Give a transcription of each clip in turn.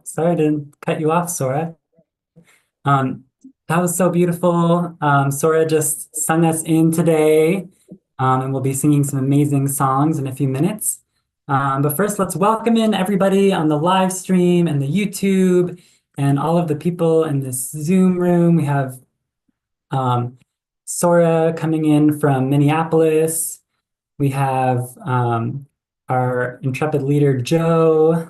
Sorry to cut you off, Sora. Um, that was so beautiful. Sora just sung us in today, and we'll be singing some amazing songs in a few minutes. But first, let's welcome in everybody on the live stream and the YouTube and all of the people in this Zoom room. We have um, Sora coming in from Minneapolis. We have our intrepid leader, Joe,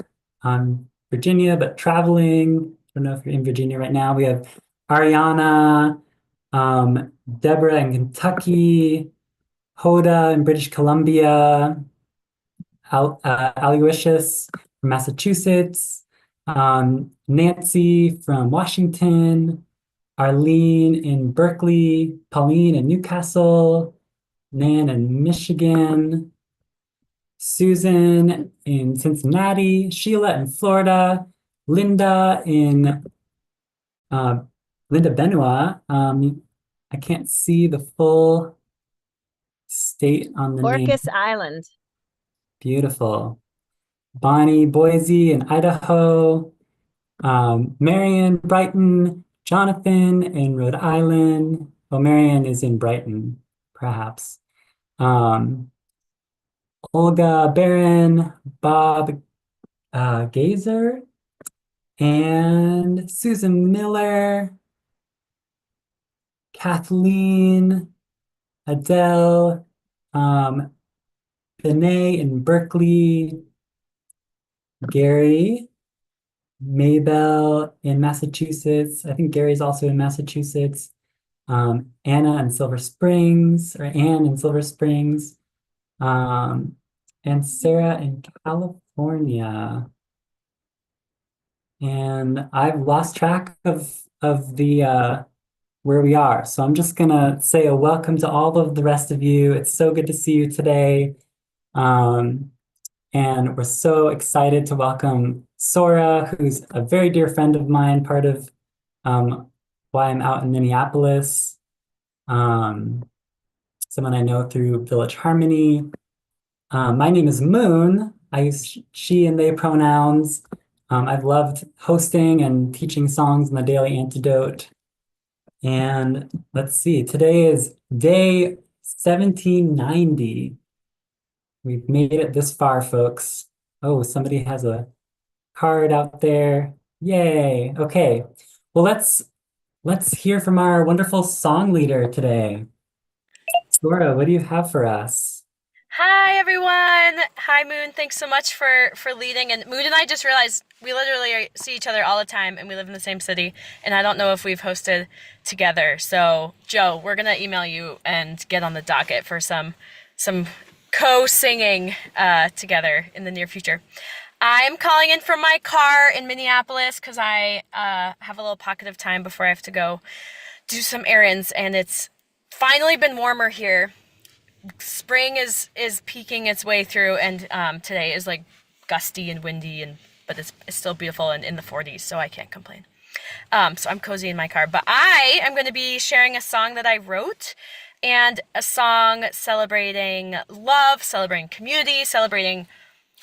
Virginia, but traveling. I don't know if you're in Virginia right now. We have Ariana, Deborah in Kentucky, Hoda in British Columbia, Aloysius from Massachusetts, Nancy from Washington, Arlene in Berkeley, Pauline in Newcastle, Nan in Michigan, Susan in Cincinnati, Sheila in Florida, Linda in uh, Linda Benoit. I can't see the full state on the name. Orcas Island. Beautiful. Bonnie, Boise in Idaho, Marion, Brighton, Jonathan in Rhode Island. Oh, Marion is in Brighton, perhaps. Um, Olga Barron, Bob Gazer, and Susan Miller, Kathleen, Adele, Benet in Berkeley, Gary, Maybell in Massachusetts. I think Gary's also in Massachusetts. Anna in Silver Springs, or Anne in Silver Springs, and Sarah in California. And I've lost track of the where we are. So I'm just gonna say a welcome to all of the rest of you. It's so good to see you today. And we're so excited to welcome Sora, who's a very dear friend of mine, part of why I'm out in Minneapolis. Someone I know through Village Harmony. My name is Moon. I use she and they pronouns. I've loved hosting and teaching songs in the Daily Antidote. And let's see, today is day 1790. We've made it this far, folks. Oh, somebody has a card out there. Yay. Okay. Well, let's hear from our wonderful song leader today. Sora, what do you have for us? Hi everyone. Hi Moon. Thanks so much for leading. And Moon and I just realized we literally see each other all the time and we live in the same city and I don't know if we've hosted together. So, Joe, we're going to email you and get on the docket for some co-singing together in the near future. I'm calling in from my car in Minneapolis because I have a little pocket of time before I have to go do some errands, and it's finally been warmer here. Spring is peeking its way through, and today is like gusty and windy, but it's still beautiful and in the 40s, so I can't complain. So I'm cozy in my car, but I am going to be sharing a song that I wrote, and a song celebrating love, celebrating community, celebrating.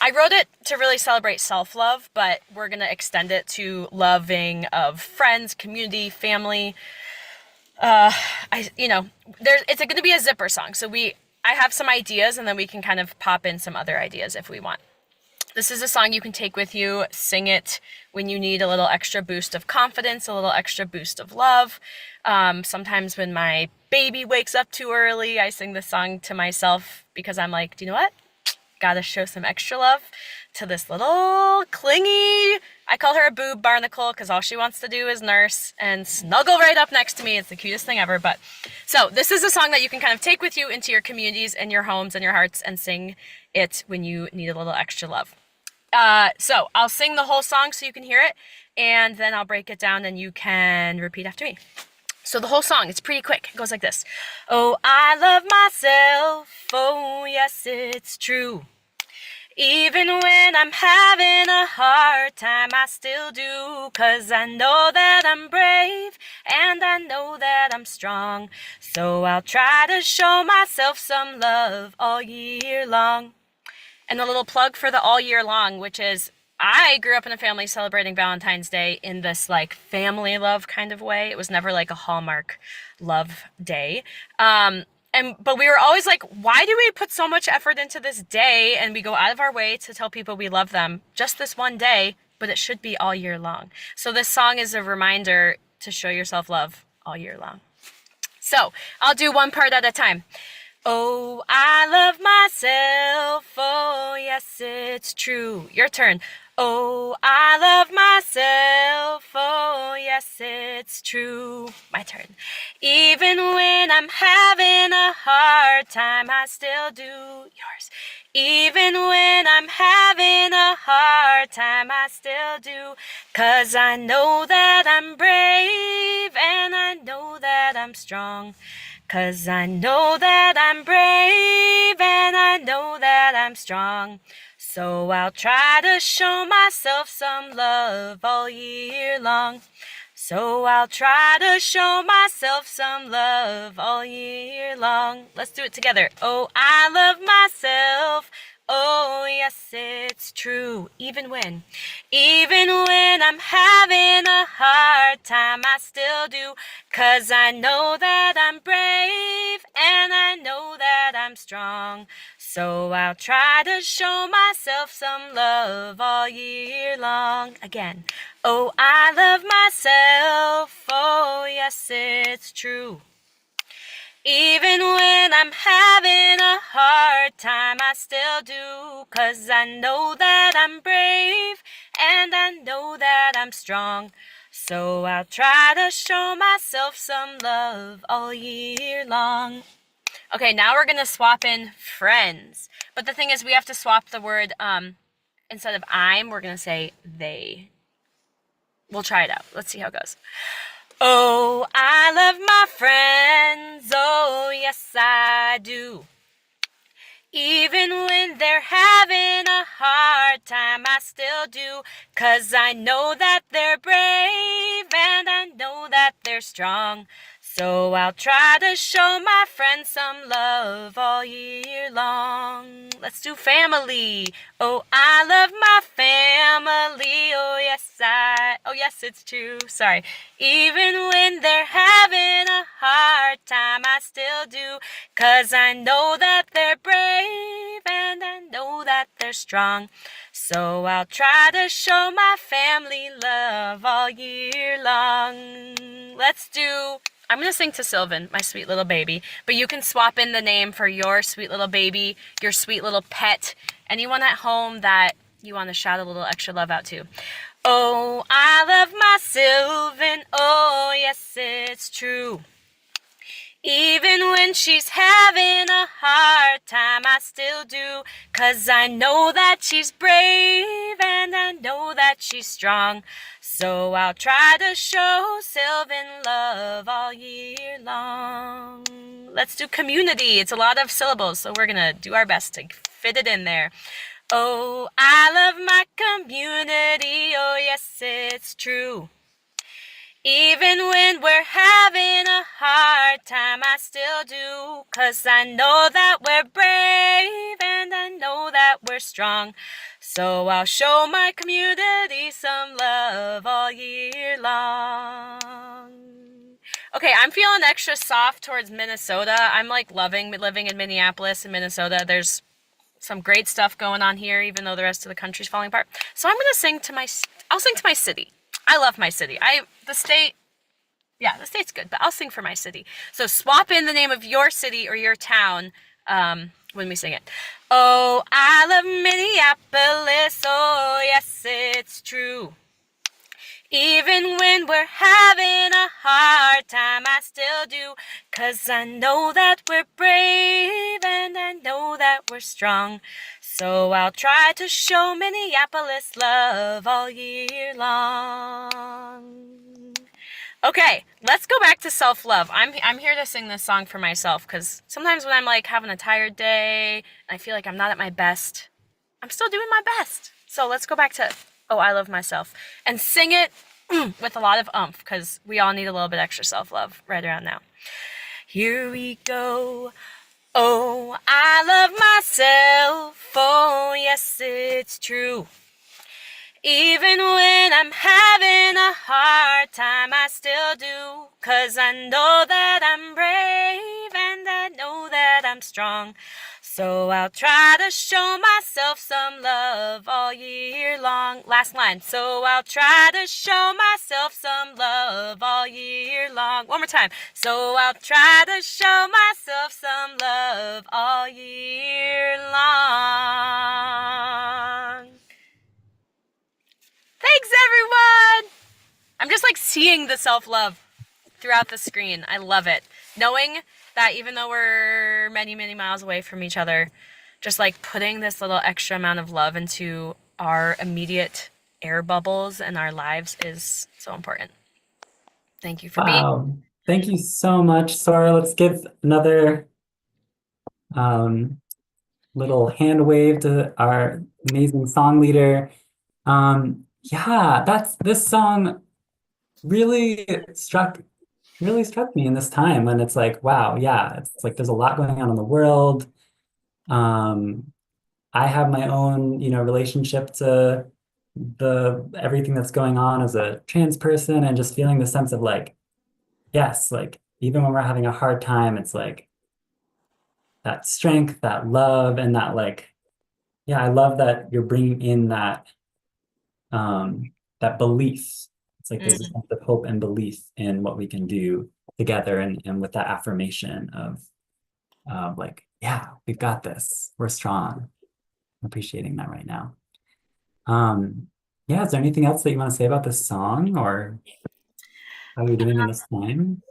I wrote it to really celebrate self-love, but we're going to extend it to loving of friends, community, family. It's going to be a zipper song. So I have some ideas and then we can kind of pop in some other ideas if we want. This is a song you can take with you, sing it when you need a little extra boost of confidence, a little extra boost of love. Sometimes when my baby wakes up too early, I sing this song to myself because I'm like, do you know what? Gotta show some extra love to this little clingy, I call her a boob barnacle because all she wants to do is nurse and snuggle right up next to me. It's the cutest thing ever. But so this is a song that you can kind of take with you into your communities and your homes and your hearts and sing it when you need a little extra love. So I'll sing the whole song so you can hear it, and then I'll break it down and you can repeat after me. So the whole song, it's pretty quick. It goes like this. Oh, I love myself. Oh, yes, it's true. Even when I'm having a hard time, I still do. 'Cause I know that I'm brave and I know that I'm strong. So I'll try to show myself some love all year long. And a little plug for the all year long, which is I grew up in a family celebrating Valentine's Day in this like family love kind of way. It was never like a Hallmark love day. Um, but we were always like, why do we put so much effort into this day and we go out of our way to tell people we love them just this one day, but it should be all year long. So this song is a reminder to show yourself love all year long. So I'll do one part at a time. Oh, I love myself. Oh, yes, it's true. Your turn. Oh, I love myself. Oh, yes, it's true. My turn. Even when I'm having a hard time, I still do. Yours. Even when I'm having a hard time, I still do. 'Cause I know that I'm brave and I know that I'm strong. 'Cause I know that I'm brave and I know that I'm strong. So I'll try to show myself some love all year long. So I'll try to show myself some love all year long. Let's do it together. Oh, I love myself. Oh, yes, it's true. Even when I'm having a hard time, I still do. 'Cause I know that I'm brave and I know that I'm strong. So I'll try to show myself some love all year long. Again. Oh, I love myself. Oh, yes, it's true. Even when I'm having a hard time, I still do. 'Cause I know that I'm brave and I know that I'm strong. So I'll try to show myself some love all year long. Okay, now we're gonna swap in friends. But the thing is, we have to swap the word, instead of I'm, we're gonna say they. We'll try it out. Let's see how it goes. Oh, I love my friends. Oh, yes, I do. Even when they're having a hard time, I still do. 'Cause I know that they're brave and I know that they're strong. So I'll try to show my friends some love all year long. Let's do family. Oh, I love my family. Oh yes, it's true. Sorry. Even when they're having a hard time, I still do. 'Cause I know that they're brave and I know that they're strong. So I'll try to show my family love all year long. I'm going to sing to Sylvan, my sweet little baby, but you can swap in the name for your sweet little baby, your sweet little pet, anyone at home that you want to shout a little extra love out to. Oh, I love my Sylvan. Oh, yes, it's true. Even when she's having a hard time, I still do. 'Cause I know that she's brave and I know that she's strong. So I'll try to show Sylvan love all year long. Let's do community. It's a lot of syllables, so we're gonna do our best to fit it in there. Oh, I love my community. Oh, yes, it's true. Even when we're having a hard time, I still do. 'Cause I know that we're brave and I know that we're strong. So I'll show my community some love all year long. Okay, I'm feeling extra soft towards Minnesota. I'm like loving living in Minneapolis and Minnesota. There's some great stuff going on here, even though the rest of the country's falling apart. So I'll sing to my city. I love my city. The state's good, but I'll sing for my city. So swap in the name of your city or your town when we sing it. Oh, I love Minneapolis. Oh, yes, it's true. Even when we're having a hard time, I still do. 'Cause I know that we're brave and I know that we're strong. So I'll try to show Minneapolis love all year long. Okay, let's go back to self-love. I'm here to sing this song for myself because sometimes when I'm like having a tired day, I feel like I'm not at my best, I'm still doing my best. So let's go back to Oh, I Love Myself and sing it with a lot of oomph because we all need a little bit extra self-love right around now. Here we go. Oh, I love myself. Oh, yes, it's true. Even when I'm having a hard time, I still do. 'Cause I know that I'm brave and I know that I'm strong. So I'll try to show myself some love all year long. Last line. So I'll try to show myself some love all year long. One more time. So I'll try to show myself some love all year long. Thanks, everyone! I'm just like seeing the self-love throughout the screen. I love it. Knowing that even though we're many, many miles away from each other, just like putting this little extra amount of love into our immediate air bubbles and our lives is so important. Thank you for being. Wow. Thank you so much, Sora. Let's give another um, little hand wave to our amazing song leader. Yeah, this song really struck me in this time, and it's like, wow, yeah, it's like there's a lot going on in the world. Um, I have my own, relationship to the everything that's going on as a trans person, and just feeling the sense of like, yes, like even when we're having a hard time, it's like that strength, that love, and that like, yeah, I love that you're bringing in that belief. It's like there's a Mm. sense of hope and belief in what we can do together, and with that affirmation of like, yeah, we've got this. We're strong. I'm appreciating that right now. Um, yeah, is there anything else that you want to say about this song or how you're doing in this time?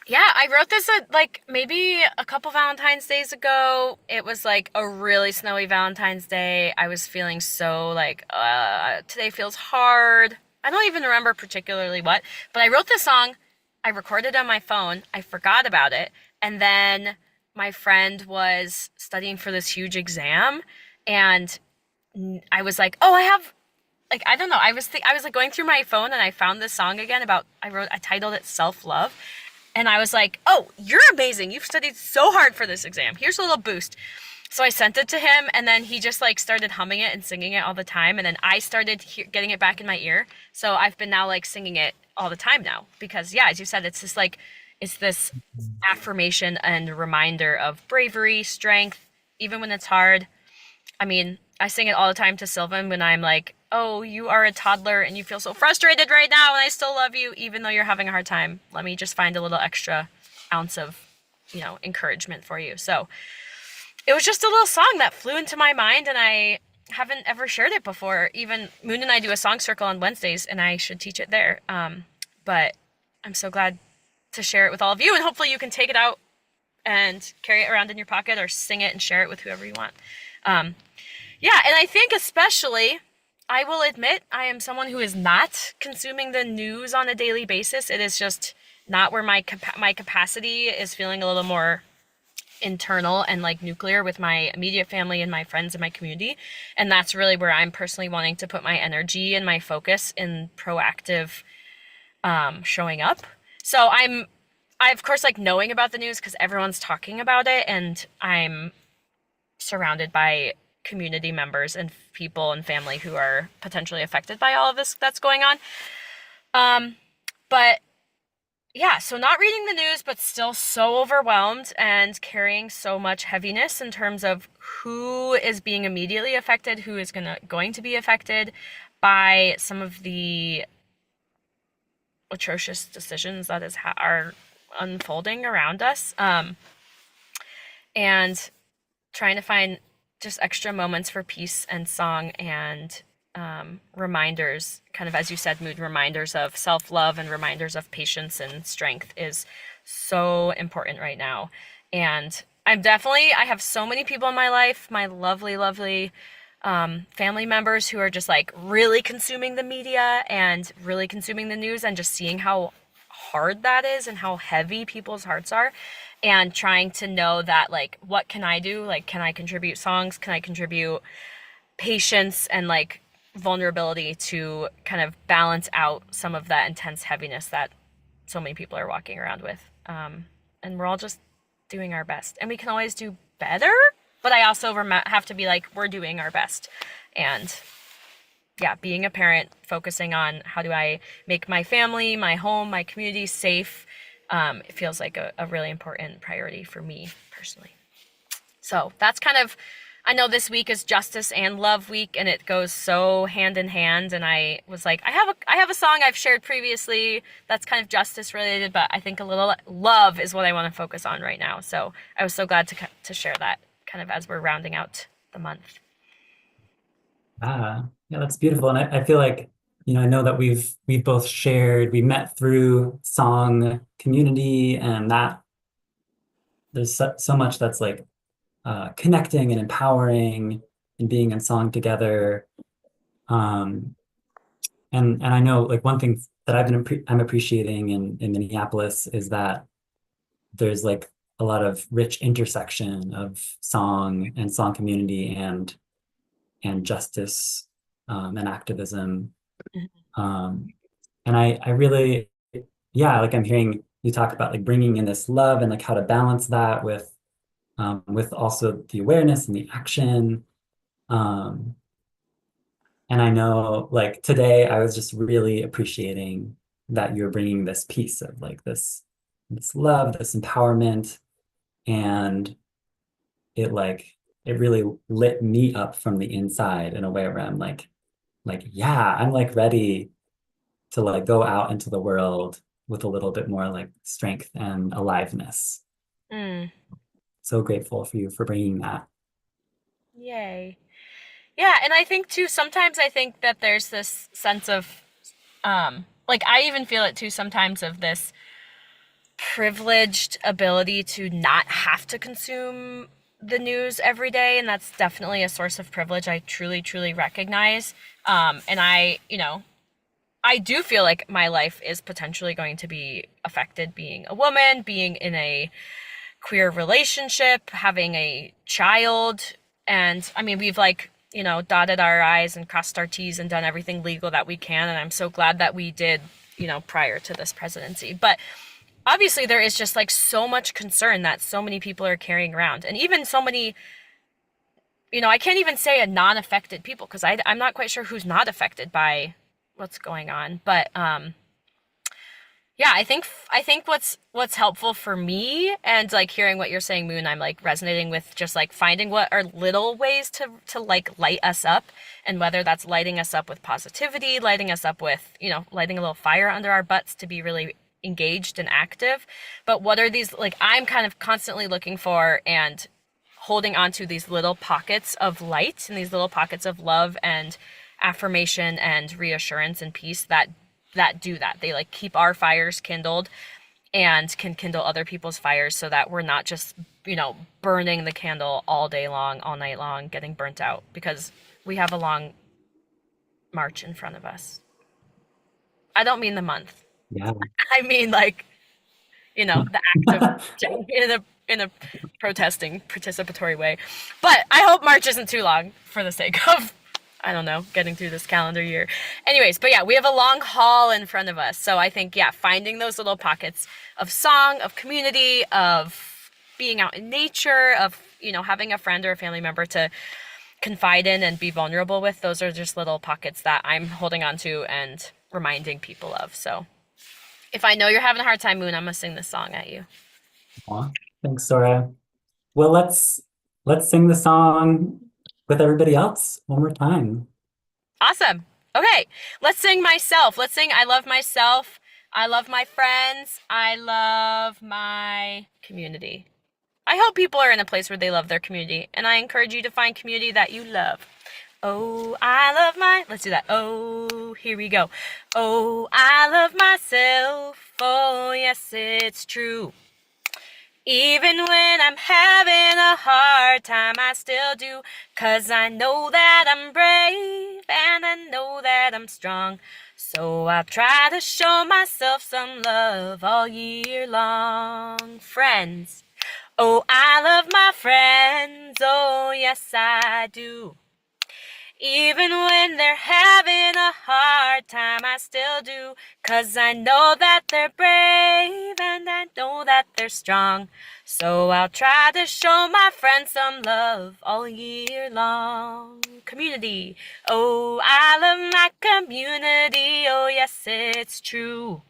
Yeah, I wrote this like maybe a couple Valentine's days ago. It was like a really snowy Valentine's Day. I was feeling so like, today feels hard. I don't even remember particularly what, but I wrote this song. I recorded it on my phone. I forgot about it. And then my friend was studying for this huge exam. And I was like, oh, I have like I don't know. I was like going through my phone and I found this song again about I titled it Self Love, and I was like, "Oh, you're amazing. You've studied so hard for this exam. Here's a little boost." So I sent it to him, and then he just like started humming it and singing it all the time, and then I started getting it back in my ear. So I've been now like singing it all the time now because yeah, as you said, it's just like it's this affirmation and reminder of bravery, strength, even when it's hard. I mean, I sing it all the time to Sylvan when I'm like, "Oh, you are a toddler and you feel so frustrated right now, and I still love you, even though you're having a hard time. Let me just find a little extra ounce of, encouragement for you." So it was just a little song that flew into my mind, and I haven't ever shared it before. Even Moon and I do a song circle on Wednesdays, and I should teach it there. But I'm so glad to share it with all of you, and hopefully you can take it out and carry it around in your pocket or sing it and share it with whoever you want. Um, yeah, and I think especially, I will admit, I am someone who is not consuming the news on a daily basis. It is just not where my capacity is feeling a little more internal and like nuclear with my immediate family and my friends and my community. And that's really where I'm personally wanting to put my energy and my focus in proactive showing up. So I of course like knowing about the news because everyone's talking about it, and I'm surrounded by community members and people and family who are potentially affected by all of this that's going on. But yeah, so not reading the news, but still so overwhelmed and carrying so much heaviness in terms of who is being immediately affected, who is going to be affected by some of the atrocious decisions that are unfolding around us. And trying to find just extra moments for peace and song and reminders, kind of as you said, mood reminders of self-love and reminders of patience and strength is so important right now. And I have so many people in my life, my lovely, lovely family members who are just like really consuming the media and really consuming the news, and just seeing how hard that is and how heavy people's hearts are, and trying to know that like what can I do, like can I contribute songs, can I contribute patience and like vulnerability to kind of balance out some of that intense heaviness that so many people are walking around with. And we're all just doing our best, and we can always do better, but I also have to be like, we're doing our best, and yeah, being a parent, focusing on how do I make my family, my home, my community safe, it feels like a really important priority for me personally. So that's kind of, I know this week is Justice and Love Week, and it goes so hand in hand. And I was like, I have a song I've shared previously that's kind of justice related, but I think a little love is what I want to focus on right now. So I was so glad to share that kind of as we're rounding out the month. Yeah, that's beautiful. And I feel like, I know that we've both shared, we met through song community, and that there's so much that's like connecting and empowering and being in song together. Um, and I know like one thing that I'm appreciating in Minneapolis is that there's like a lot of rich intersection of song and song community and justice and activism. Um, and I really, yeah, like I'm hearing you talk about like bringing in this love and like how to balance that with also the awareness and the action. Um, and I know like today I was just really appreciating that you're bringing this piece of like this love, this empowerment, and it really lit me up from the inside in a way where I'm like yeah, I'm like ready to like go out into the world with a little bit more like strength and aliveness. Mm, So grateful for you for bringing that. yay. Yeah, and I think too, sometimes I think that there's this sense of, like I even feel it too sometimes of this privileged ability to not have to consume the news every day, and that's definitely a source of privilege I truly, truly recognize. And I do feel like my life is potentially going to be affected being a woman, being in a queer relationship, having a child. And I mean, we've like, dotted our I's and crossed our T's and done everything legal that we can. And I'm so glad that we did, prior to this presidency. But obviously, there is just like so much concern that so many people are carrying around. And even so many, I can't even say a non affected people because I'm not quite sure who's not affected by what's going on. But yeah, I think what's helpful for me and like hearing what you're saying, Moon, I'm like resonating with just like finding what are little ways to like light us up, and whether that's lighting us up with positivity, lighting us up with, lighting a little fire under our butts to be really engaged and active. But what are these like I'm kind of constantly looking for and holding on to these little pockets of light and these little pockets of love and affirmation and reassurance and peace that do that. They like keep our fires kindled and can kindle other people's fires so that we're not just, burning the candle all day long, all night long, getting burnt out because we have a long march in front of us. I don't mean the month. Yeah. I mean like, the act of in a protesting participatory way. But I hope March isn't too long for the sake of I don't know, getting through this calendar year. Anyways, but yeah, we have a long haul in front of us. So I think, yeah, finding those little pockets of song, of community, of being out in nature, of, having a friend or a family member to confide in and be vulnerable with, those are just little pockets that I'm holding on to and reminding people of. So if I know you're having a hard time, Moon, I'm going to sing this song at you. Aw, thanks, Sora. Well, let's sing the song with everybody else one more time. Awesome. Okay, let's sing myself. Let's sing I love myself. I love my friends. I love my community. I hope people are in a place where they love their community, and I encourage you to find community that you love. Oh, I love my. Let's do that. Oh, here we go. Oh, I love myself. Oh, yes, it's true. Even when I'm having a hard time, I still do. 'Cause I know that I'm brave and I know that I'm strong. So I'll try to show myself some love all year long. Friends. Oh, I love my friends. Oh, yes, I do. Even when they're having a hard time, I still do. 'Cause I know that they're brave and I know that they're strong. So I'll try to show my friends some love all year long. Community. Oh, I love my community. Oh, yes, it's true.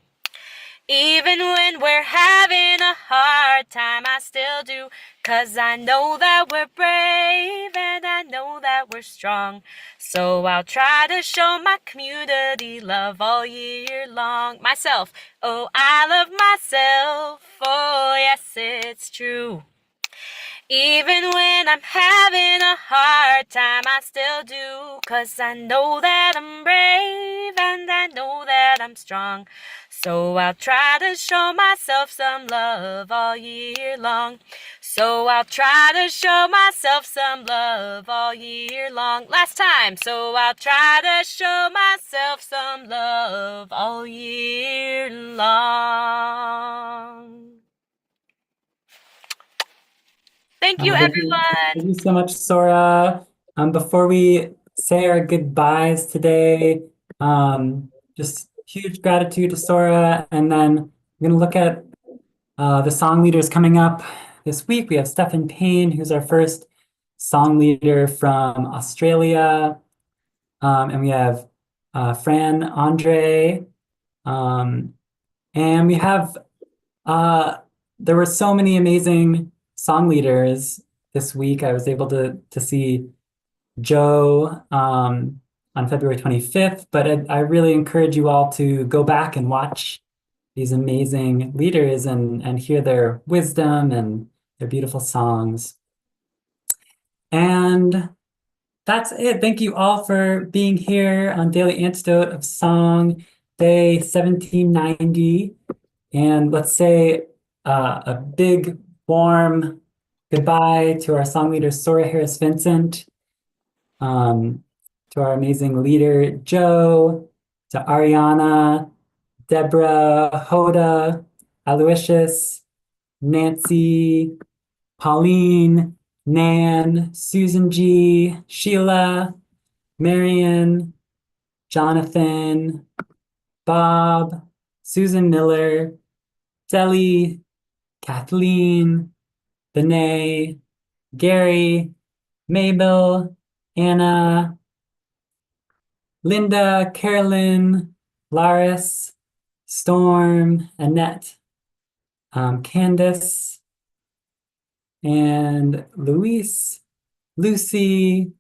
Even when we're having a hard time, I still do. 'Cause I know that we're brave and I know that we're strong. So I'll try to show my community love all year long. Myself, oh, I love myself. Oh, yes, it's true. Even when I'm having a hard time, I still do. 'Cause I know that I'm brave and I know that I'm strong. So I'll try to show myself some love all year long. So I'll try to show myself some love all year long. Last time. So I'll try to show myself some love all year long. Thank you, Thank everyone. you so much, Sora. Before we say our goodbyes today, just huge gratitude to Sora. And then we're going to look at the song leaders coming up this week. We have Stephen Payne, who's our first song leader from Australia. And we have Fran Andre. Um, and we have uh, there were so many amazing song leaders this week. I was able to see Joe on February 25th, but I really encourage you all to go back and watch these amazing leaders and hear their wisdom and their beautiful songs. And that's it. Thank you all for being here on Daily Antidote of Song, day 1790. And let's say a big, warm goodbye to our song leader, Sora Harris-Vincent, um, to our amazing leader, Joe, to Ariana, Deborah, Hoda, Aloysius, Nancy, Pauline, Nan, Susan G, Sheila, Marion, Jonathan, Bob, Susan Miller, Deli, Kathleen, Benet, Gary, Mabel, Anna, Linda, Carolyn, Laris, Storm, Annette, Candace, and Luis, Lucy,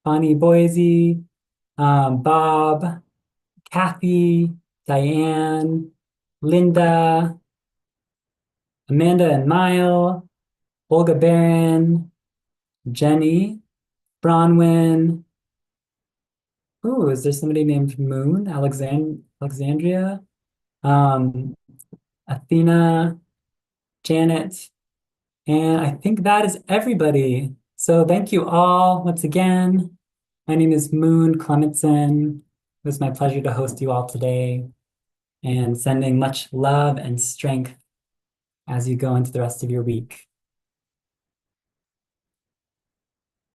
Bonnie Boise, Bob, Kathy, Diane, Linda, Amanda and Mile, Olga Barron, Jenny, Bronwyn. Ooh, is there somebody named Moon? Alexandria? Um, Athena, Janet, and I think that is everybody. So thank you all once again. My name is Moon Clemetson. It was my pleasure to host you all today and sending much love and strength as you go into the rest of your week.